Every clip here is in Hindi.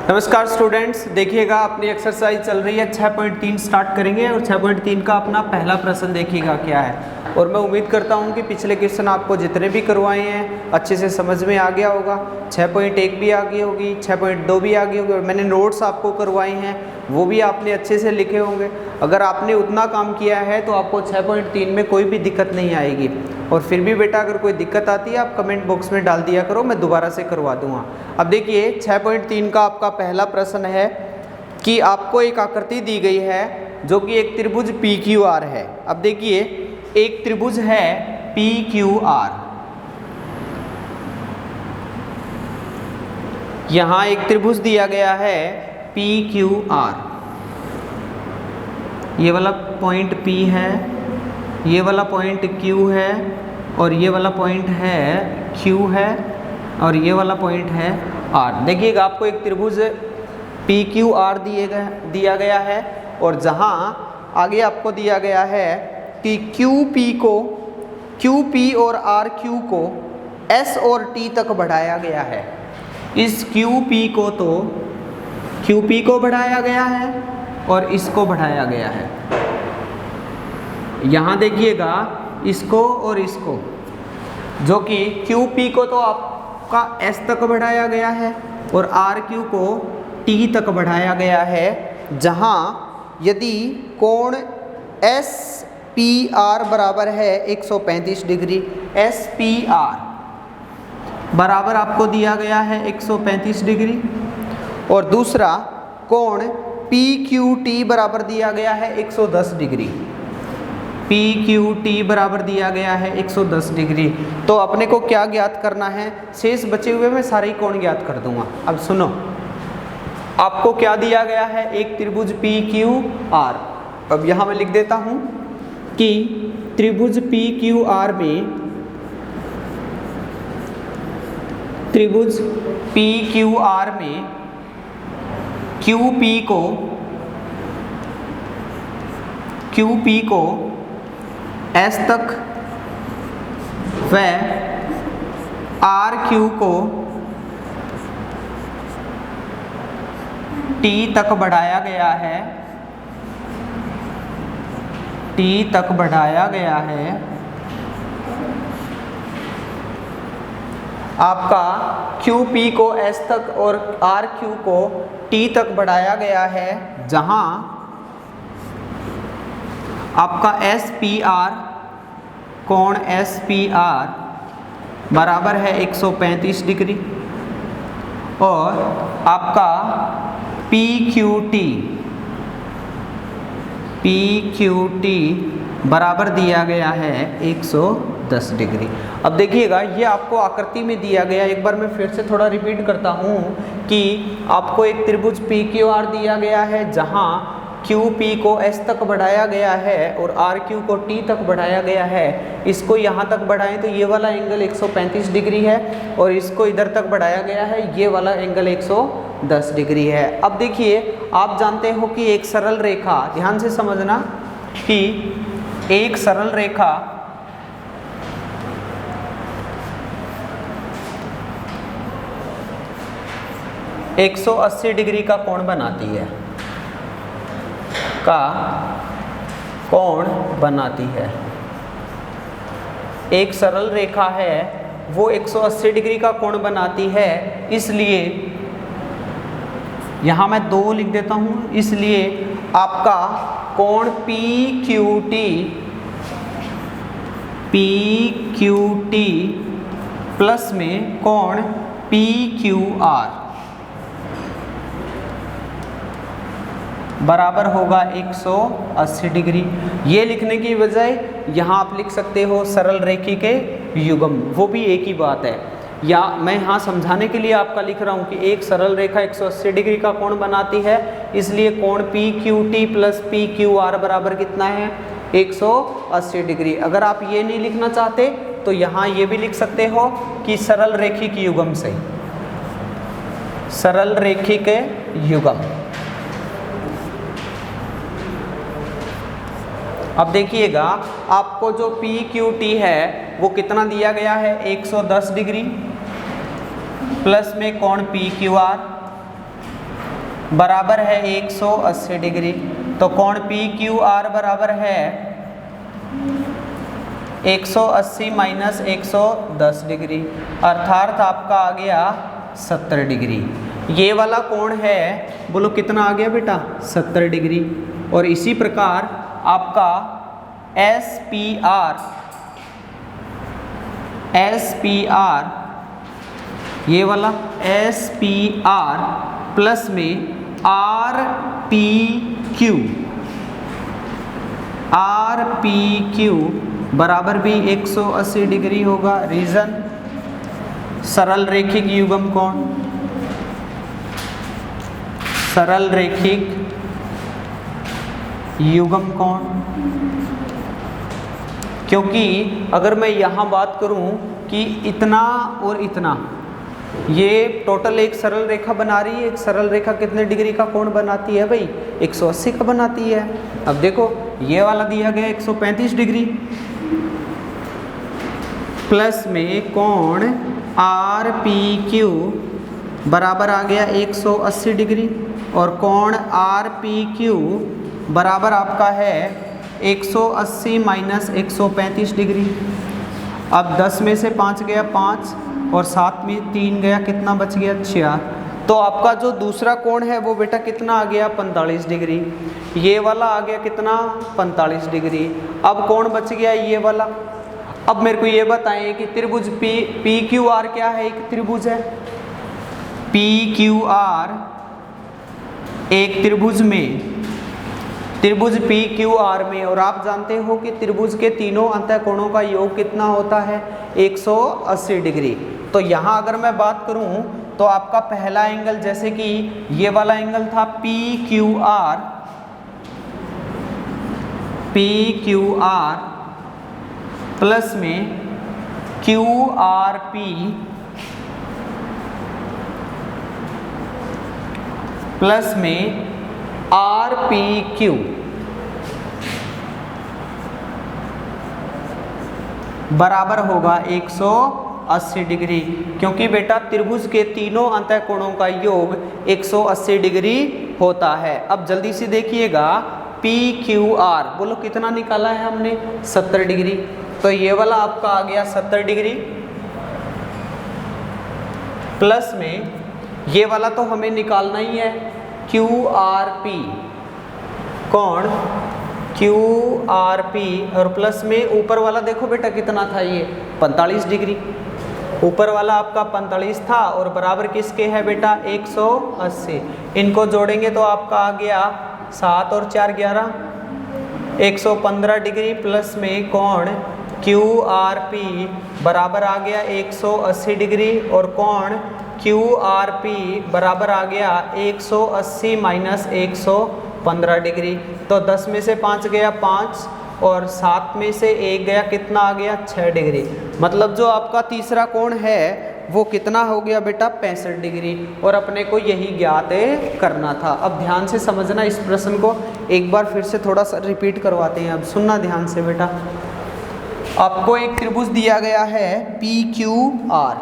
नमस्कार स्टूडेंट्स, देखिएगा अपनी एक्सरसाइज चल रही है 6.3 स्टार्ट करेंगे और 6.3 का अपना पहला प्रश्न देखिएगा क्या है। और मैं उम्मीद करता हूं कि पिछले क्वेश्चन आपको जितने भी करवाए हैं अच्छे से समझ में आ गया होगा। 6.1 भी आ गई होगी, 6.2 भी आ गई होगी और मैंने नोट्स आपको करवाए हैं वो भी आपने अच्छे से लिखे होंगे। अगर आपने उतना काम किया है तो आपको 6.3 में कोई भी दिक्कत नहीं आएगी। और फिर भी बेटा अगर कोई दिक्कत आती है आप कमेंट बॉक्स में डाल दिया करो, मैं दोबारा से करवा दूंगा। अब देखिए 6.3 का आपका पहला प्रश्न है कि आपको एक आकृति दी गई है जो कि एक त्रिभुज PQR है। अब देखिए एक त्रिभुज है PQR, यहां एक त्रिभुज दिया गया है PQR, ये वाला पॉइंट P है, ये वाला पॉइंट Q है और ये वाला पॉइंट है Q है और ये वाला पॉइंट है R। देखिएगा आपको एक त्रिभुज PQR दिया गया है और जहां आगे आपको दिया गया है कि QP और RQ को S और T तक बढ़ाया गया है। इस QP को तो QP को बढ़ाया गया है और इसको बढ़ाया गया है। यहाँ देखिएगा इसको और इसको, जो कि QP को तो आपका S तक बढ़ाया गया है और RQ को T तक बढ़ाया गया है। जहाँ यदि कोण SPR बराबर है 135 डिग्री, SPR बराबर आपको दिया गया है 135 डिग्री और दूसरा कोण PQT बराबर दिया गया है 110 डिग्री, PQT बराबर दिया गया है 110 डिग्री। तो अपने को क्या ज्ञात करना है, शेष बचे हुए मैं सारे कोण ज्ञात कर दूंगा। अब सुनो, आपको क्या दिया गया है, एक त्रिभुज PQR। अब यहाँ मैं लिख देता हूँ कि त्रिभुज PQR में QP को S तक व RQ को T तक बढ़ाया गया है, आपका QP को S तक और RQ को T तक बढ़ाया गया है। जहां आपका SPR कोण SPR बराबर है 135 डिग्री और आपका PQT बराबर दिया गया है 110 डिग्री। अब देखिएगा ये आपको आकृति में दिया गया, एक बार मैं फिर से थोड़ा रिपीट करता हूँ कि आपको एक त्रिभुज PQR दिया गया है जहाँ QP को S तक बढ़ाया गया है और RQ को T तक बढ़ाया गया है। इसको यहाँ तक बढ़ाएं तो ये वाला एंगल 135 डिग्री है और इसको इधर तक बढ़ाया गया है, ये वाला एंगल 110 डिग्री है। अब देखिए आप जानते हो कि एक सरल रेखा, ध्यान से समझना कि एक सरल रेखा एक 180 डिग्री का कोण बनाती है, एक सरल रेखा है वो 180 डिग्री का कोण बनाती है। इसलिए यहाँ मैं 2 लिख देता हूँ, इसलिए आपका कोण PQT प्लस में कोण PQR बराबर होगा 180 डिग्री। ये लिखने की बजाय यहाँ आप लिख सकते हो सरल रेखी के युग्म, वो भी एक ही बात है। या मैं यहाँ समझाने के लिए आपका लिख रहा हूँ कि एक सरल रेखा 180 डिग्री का कोण बनाती है, इसलिए कोण PQT प्लस PQR बराबर कितना है, 180 डिग्री। अगर आप ये नहीं लिखना चाहते तो यहाँ ये भी लिख सकते हो कि सरल रेखी के युग्म से, सरल रेखी के युग्म। अब देखिएगा आपको जो PQT है वो कितना दिया गया है, 110 डिग्री प्लस में कोण PQR बराबर है 180 डिग्री। तो कोण पी क्यू आर बराबर है 180 माइनस 110 डिग्री, अर्थात आपका आ गया 70 डिग्री। ये वाला कोण है, बोलो कितना आ गया बेटा, 70 डिग्री। और इसी प्रकार आपका एस पी आर ये वाला एस पी आर प्लस में आर पी क्यू बराबर भी 180 डिग्री होगा। रीजन, सरल रैखिक युग्म कोण, सरल रैखिक युग्म कोण। क्योंकि अगर मैं यहाँ बात करूँ कि इतना और इतना, ये टोटल एक सरल रेखा बना रही है। एक सरल रेखा कितने डिग्री का कोण बनाती है भाई, 180 का बनाती है। अब देखो ये वाला दिया गया 135 डिग्री प्लस में कोण आर पी क्यू बराबर आ गया 180 डिग्री, और कोण आर पी क्यू बराबर आपका है 180 माइनस 135 डिग्री। अब 10 में से 5 गया 5, और 7 में 3 गया, कितना बच गया 6। तो आपका जो दूसरा कोण है वो बेटा कितना आ गया 45 डिग्री। ये वाला आ गया कितना 45 डिग्री। अब कोण बच गया ये वाला। अब मेरे को ये बताएं कि त्रिभुज पी क्यू आर क्या है, एक त्रिभुज है। पी क्यू आर एक त्रिभुज में, त्रिभुज पी क्यू आर में, और आप जानते हो कि त्रिभुज के तीनों अंतःकोणों का योग कितना होता है 180 डिग्री। तो यहाँ अगर मैं बात करूँ तो आपका पहला एंगल, जैसे कि ये वाला एंगल था पी क्यू आर प्लस में क्यू आर पी प्लस में आर पी क्यू बराबर होगा 180 डिग्री। क्योंकि बेटा त्रिभुज के तीनों अंतःकोणों का योग 180 डिग्री होता है। अब जल्दी से देखिएगा, पी क्यू आर बोलो कितना निकाला है हमने 70 डिग्री। तो ये वाला आपका आ गया 70 डिग्री प्लस में ये वाला तो हमें निकालना ही है क्यू आर पी, कोण क्यू आर पी, और प्लस में ऊपर वाला देखो बेटा कितना था, ये 45 डिग्री। ऊपर वाला आपका 45 था और बराबर किसके है बेटा 180। इनको जोड़ेंगे तो आपका आ गया 7 और 4 11, 115 डिग्री प्लस में कोण क्यू आर पी बराबर आ गया 180 डिग्री, और कोण क्यू आर पी बराबर आ गया 180 माइनस 115 डिग्री। तो 10 में से 5 गया 5, और 7 में से 1 गया, कितना आ गया 6 डिग्री। मतलब जो आपका तीसरा कोण है वो कितना हो गया बेटा 65 डिग्री, और अपने को यही ज्ञात करना था। अब ध्यान से समझना, इस प्रश्न को एक बार फिर से थोड़ा सा रिपीट करवाते हैं। अब सुनना ध्यान से बेटा, आपको एक त्रिभुज दिया गया है पी क्यू आर,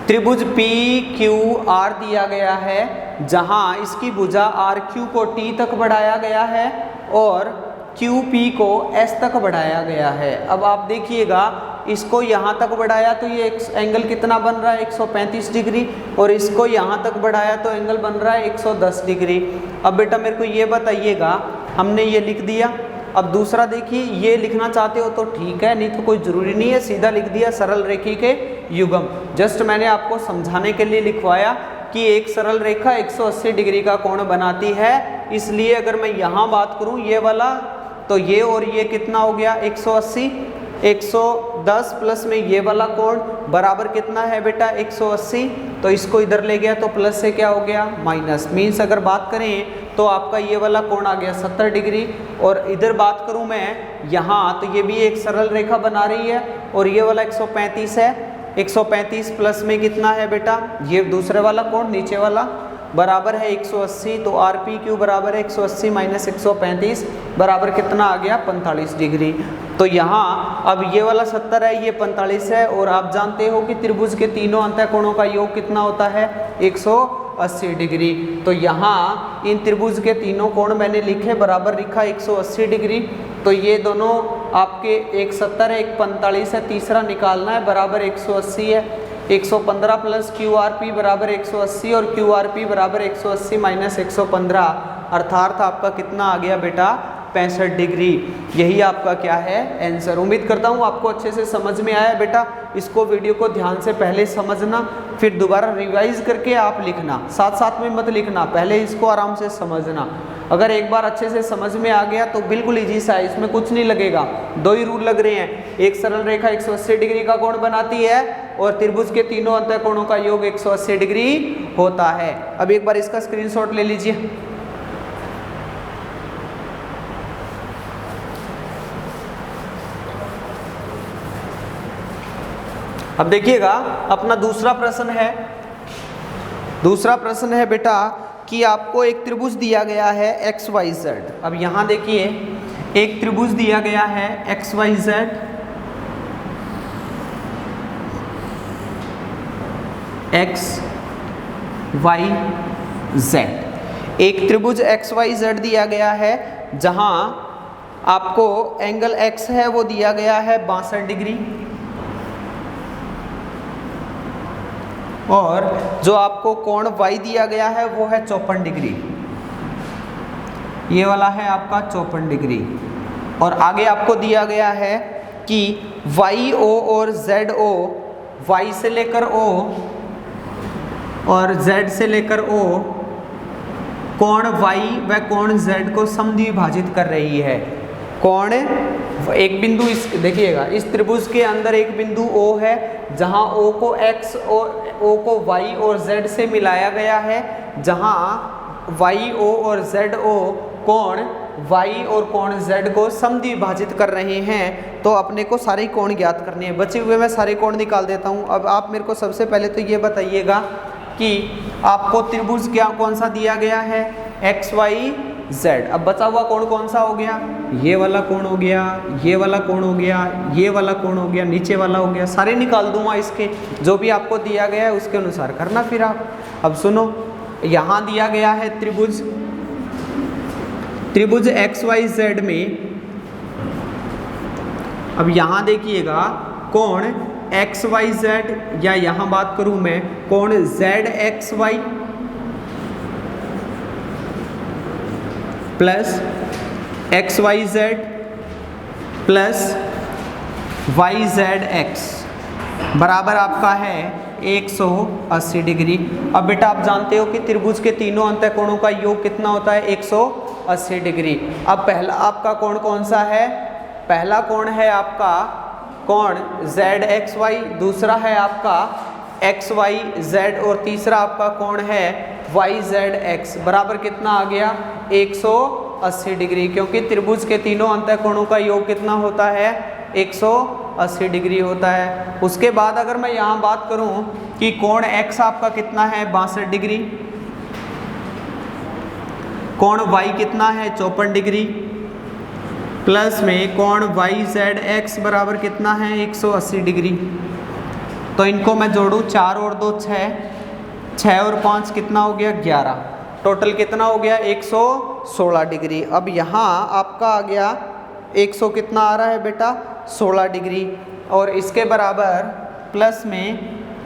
त्रिभुज पी क्यू आर दिया गया है, जहां इसकी भुजा आर क्यू को टी तक बढ़ाया गया है और क्यू पी को एस तक बढ़ाया गया है। अब आप देखिएगा, इसको यहाँ तक बढ़ाया तो ये एंगल कितना बन रहा है 135 डिग्री, और इसको यहाँ तक बढ़ाया तो एंगल बन रहा है 110 डिग्री। अब बेटा मेरे को ये बताइएगा, हमने ये लिख दिया। अब दूसरा देखिए, ये लिखना चाहते हो तो ठीक है, नहीं तो कोई ज़रूरी नहीं है, सीधा लिख दिया सरल रेखी के युग्म। जस्ट मैंने आपको समझाने के लिए लिखवाया कि एक सरल रेखा 180 डिग्री का कोण बनाती है। इसलिए अगर मैं यहाँ बात करूँ ये वाला, तो ये और ये कितना हो गया 180, 110 प्लस में ये वाला कोण बराबर कितना है बेटा 180। तो इसको इधर ले गया तो प्लस से क्या हो गया माइनस। मीन्स अगर बात करें तो आपका ये वाला कोण आ गया 70 डिग्री, और इधर बात करूं मैं यहाँ, तो ये भी एक सरल रेखा बना रही है, और ये वाला 135 है। 135 प्लस में कितना है बेटा, ये दूसरे वाला कोण नीचे वाला बराबर है 180। तो आर पी क्यू बराबर है 180 माइनस 135 बराबर कितना आ गया 45 डिग्री। तो यहाँ अब ये वाला 70 है, ये 45 है, और आप जानते हो कि त्रिभुज के तीनों अंतःकोणों का योग कितना होता है 180। 180 डिग्री। तो यहाँ इन त्रिभुज के तीनों कोण मैंने लिखे, बराबर लिखा 180 डिग्री। तो ये दोनों आपके एक 70 है, एक 45 है, तीसरा निकालना है, बराबर 180 है। 115 प्लस QRP बराबर 180 और QRP बराबर 180 माइनस 115, अर्थात आपका कितना आ गया बेटा 65 डिग्री। यही आपका क्या है आंसर। उम्मीद करता हूँ आपको अच्छे से समझ में आया बेटा। इसको वीडियो को ध्यान से पहले समझना, फिर दोबारा रिवाइज करके आप लिखना, साथ साथ में मत लिखना, पहले इसको आराम से समझना। अगर एक बार अच्छे से समझ में आ गया तो बिल्कुल इजी सा है, इसमें कुछ नहीं लगेगा। दो ही रूल लग रहे हैं, एक सरल रेखा 180 डिग्री का कोण बनाती है और त्रिभुज के तीनों अंतःकोणों का योग 180 डिग्री होता है। अब एक बार इसका स्क्रीनशॉट ले लीजिए। अब देखिएगा अपना दूसरा प्रश्न है। दूसरा प्रश्न है बेटा कि आपको एक त्रिभुज दिया गया है XYZ। अब यहाँ देखिए एक त्रिभुज दिया गया है XYZ, XYZ। एक त्रिभुज XYZ दिया गया है जहाँ आपको एंगल X है वो दिया गया है 62 डिग्री और जो आपको कोण Y दिया गया है वो है 54 डिग्री। ये वाला है आपका 54 डिग्री। और आगे आपको दिया गया है कि YO और ZO, Y से लेकर O और Z से लेकर O कोण Y व कोण Z को समद्विभाजित कर रही है। कोण एक बिंदु इस देखिएगा, इस त्रिभुज के अंदर एक बिंदु O है जहां O को X और O को Y और Z से मिलाया गया है, जहां YO और ZO कोण Y और कोण Z को समद्विभाजित कर रहे हैं। तो अपने को सारे कोण ज्ञात करने हैं। बचे हुए मैं सारे कोण निकाल देता हूं। अब आप मेरे को सबसे पहले तो ये बताइएगा कि आपको त्रिभुज क्या कौन सा दिया गया है XYZ। अब बचा हुआ कोण कौन सा हो गया, ये वाला कोण हो गया, ये वाला कोण हो गया, ये वाला कोण हो गया, नीचे वाला हो गया, सारे निकाल दूंगा इसके। जो भी आपको दिया गया है उसके अनुसार करना फिर आप। अब सुनो, यहाँ दिया गया है त्रिभुज XYZ में। अब यहाँ देखिएगा कोण XYZ, या यहाँ बात करूँ मैं कोण ZXY plus XYZ plus YZX बराबर आपका है 180 डिग्री। अब बेटा आप जानते हो कि त्रिभुज के तीनों अंतःकोणों का योग कितना होता है 180 डिग्री। अब पहला आपका कोण कौन सा है, पहला कोण है आपका कोण ZXY, दूसरा है आपका XYZ और तीसरा आपका कोण है YZX बराबर कितना आ गया 180 डिग्री। क्योंकि त्रिभुज के तीनों अंतःकोणों का योग कितना होता है 180 डिग्री होता है। उसके बाद अगर मैं यहाँ बात करूँ कि कोण X आपका कितना है 62 डिग्री, कोण Y कितना है 54 डिग्री, प्लस में कोण YZX बराबर कितना है 180 डिग्री। तो इनको मैं जोड़ूँ 4 और 2 6, 6 और 5 कितना हो गया 11, टोटल कितना हो गया 116 डिग्री। अब यहाँ आपका आ गया 100 कितना आ रहा है बेटा 16 डिग्री और इसके बराबर प्लस में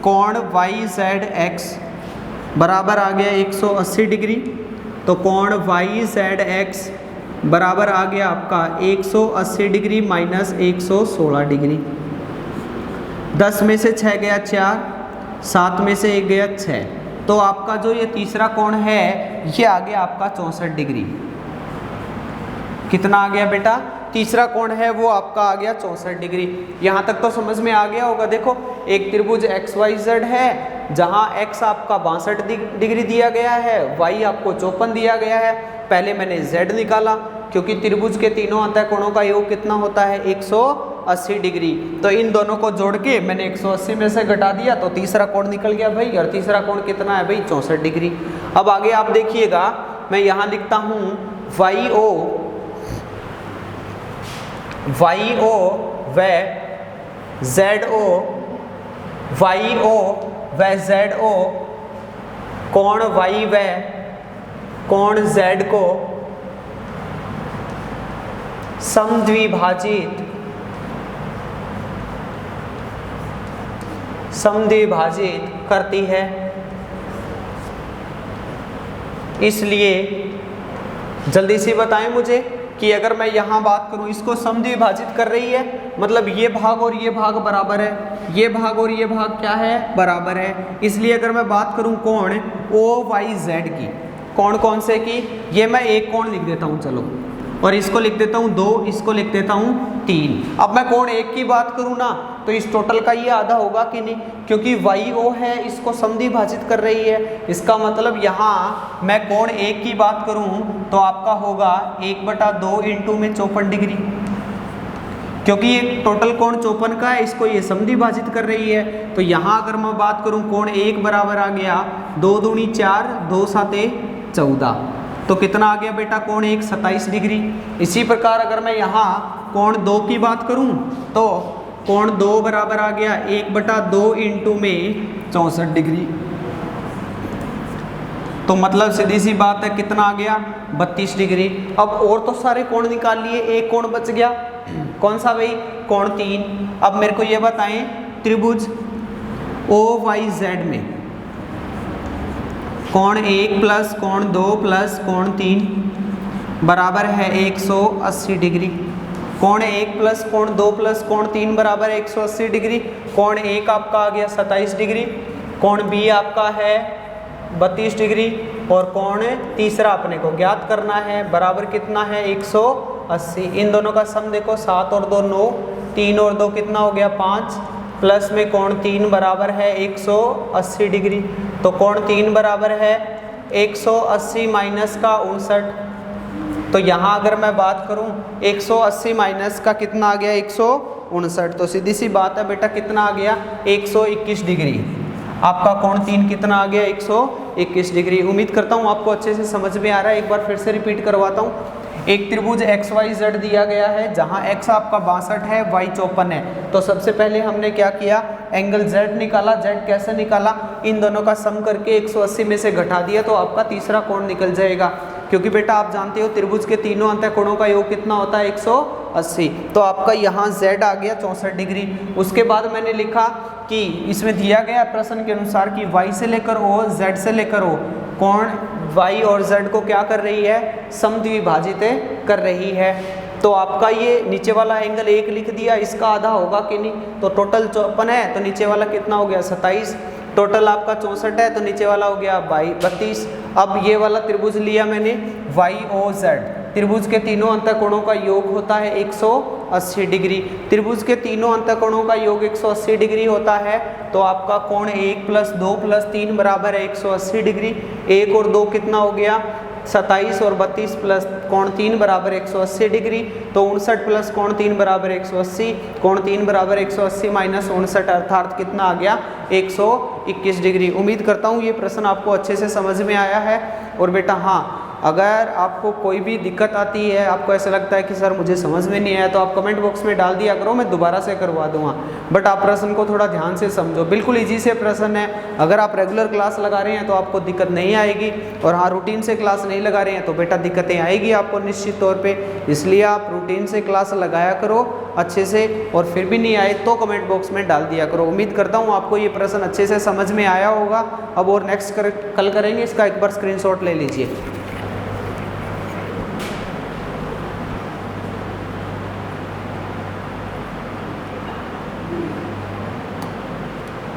कोण YZX बराबर आ गया 180 डिग्री। तो कोण YZX बराबर आ गया आपका 180 डिग्री माइनस 116 डिग्री। 10 में से 6 गया 4, 7 में से 1 गया 6, तो आपका जो ये तीसरा कोण है ये आ गया आपका 64 डिग्री। कितना आ गया बेटा, तीसरा कोण है वो आपका आ गया 64 डिग्री। यहाँ तक तो समझ में आ गया होगा। देखो एक त्रिभुज XYZ है जहाँ X आपका 62 डिग्री दिया गया है, Y आपको 54 दिया गया है। पहले मैंने Z निकाला क्योंकि त्रिभुज के तीनों अंतःकोणों का योग कितना होता है 180 डिग्री। तो इन दोनों को जोड़ के मैंने 180 में से घटा दिया तो तीसरा कोण निकल गया भाई। और तीसरा कोण कितना है भाई 64 डिग्री। अब आगे आप देखिएगा मैं यहाँ लिखता हूँ YO व ZO, YO व ZO कोण y व कोण z को समद्विभाजित करती है। इसलिए जल्दी से बताएं मुझे कि अगर मैं यहाँ बात करूँ, इसको समद्विभाजित कर रही है, मतलब ये भाग और ये भाग बराबर है, ये भाग और ये भाग क्या है, बराबर है। इसलिए अगर मैं बात करूँ कोण OYZ की, कोण कौन से की, ये मैं एक कोण लिख देता हूँ चलो, और इसको लिख देता हूँ 2, इसको लिख देता हूँ 3। अब मैं कोण एक की बात करूँ ना, तो इस टोटल का ये आधा होगा कि नहीं, क्योंकि YO है, इसको समद्विभाजित कर रही है। इसका मतलब यहाँ मैं कोण एक की बात करूँ तो आपका होगा 1/2 इंटू में 54 डिग्री, क्योंकि ये टोटल कोण 54 का है, इसको ये समद्विभाजित कर रही है। तो यहाँ अगर मैं बात करूँ कोण एक बराबर आ गया 2 दूनी 4, 2 साते 14, तो कितना आ गया बेटा कोण एक 27 डिग्री। इसी प्रकार अगर मैं यहाँ कोण 2 की बात करूँ तो कोण 2 बराबर आ गया 1/2 इंटू में 64 डिग्री। तो मतलब सीधी सी बात है कितना आ गया 32 डिग्री। अब और तो सारे कोण निकाल लिए, एक कोण बच गया, कौन सा भाई, कोण 3। अब मेरे को ये बताएं त्रिभुज OYZ में कोण 1 प्लस कोण 2 प्लस कोण 3 बराबर है 180 डिग्री। कोण 1 प्लस कोण 2 प्लस कोण 3 बराबर है 180 डिग्री। कोण 1 आपका आ गया 27 डिग्री, कोण B आपका है 32 डिग्री, और कोण तीसरा अपने को ज्ञात करना है, बराबर कितना है 180। इन दोनों का सम देखो, 7 और 2 9, 3 और 2 कितना हो गया 5, प्लस में कोण 3 बराबर है 180 डिग्री। तो कोण 3 बराबर है 180 माइनस का 59। तो यहाँ अगर मैं बात करूँ 180 माइनस का कितना आ गया 159, तो सीधी सी बात है बेटा कितना आ गया 121 डिग्री। आपका कोण 3 कितना आ गया 121 डिग्री। उम्मीद करता हूँ आपको अच्छे से समझ में आ रहा है। एक बार फिर से रिपीट करवाता हूँ। एक त्रिभुज XYZ दिया गया है, जहाँ x आपका 62 है, y 54 है। तो सबसे पहले हमने क्या किया, एंगल Z निकाला। Z कैसे निकाला, इन दोनों का सम करके 180 में से घटा दिया तो आपका तीसरा कोण निकल जाएगा। क्योंकि बेटा आप जानते हो त्रिभुज के तीनों अंतःकोणों का योग कितना होता है 180। तो आपका यहाँ Z आ गया 64 डिग्री। उसके बाद मैंने लिखा कि इसमें दिया गया प्रश्न के अनुसार कि y से लेकर O, Z से लेकर O कोण y और z को क्या कर रही है, समद्विभाजित कर रही है। तो आपका ये नीचे वाला एंगल 1 लिख दिया, इसका आधा होगा कि नहीं, तो टोटल 54 है तो नीचे वाला कितना हो गया 27, टोटल आपका 64 है तो नीचे वाला हो गया 32। अब ये वाला त्रिभुज लिया मैंने YOZ, त्रिभुज के तीनों अंतःकोणों का योग होता है 180 डिग्री। त्रिभुज के तीनों अंतःकोणों का योग 180 डिग्री होता है, तो आपका कोण 1 प्लस 2 प्लस 3 बराबर है 180 डिग्री। 1 और 2 कितना हो गया 27 और 32 प्लस कोण 3 बराबर 180 डिग्री। तो 59 प्लस कोण 3 बराबर 180, कोण 3 बराबर 180 माइनस 59 अर्थात कितना आ गया 121 डिग्री। उम्मीद करता हूँ ये प्रश्न आपको अच्छे से समझ में आया है। और बेटा हाँ, अगर आपको कोई भी दिक्कत आती है, आपको ऐसा लगता है कि सर मुझे समझ में नहीं आया, तो आप कमेंट बॉक्स में डाल दिया करो, मैं दोबारा से करवा दूंगा। बट आप प्रश्न को थोड़ा ध्यान से समझो, बिल्कुल इजी से प्रश्न है। अगर आप रेगुलर क्लास लगा रहे हैं तो आपको दिक्कत नहीं आएगी, और हाँ रूटीन से क्लास नहीं लगा रहे हैं तो बेटा दिक्कतें आएगी आपको निश्चित तौर पर। इसलिए आप रूटीन से क्लास लगाया करो अच्छे से, और फिर भी नहीं आए तो कमेंट बॉक्स में डाल दिया करो। उम्मीद करता हूँ आपको ये प्रश्न अच्छे से समझ में आया होगा। अब और नेक्स्ट कल करेंगे, इसका एक बार स्क्रीनशॉट ले लीजिए।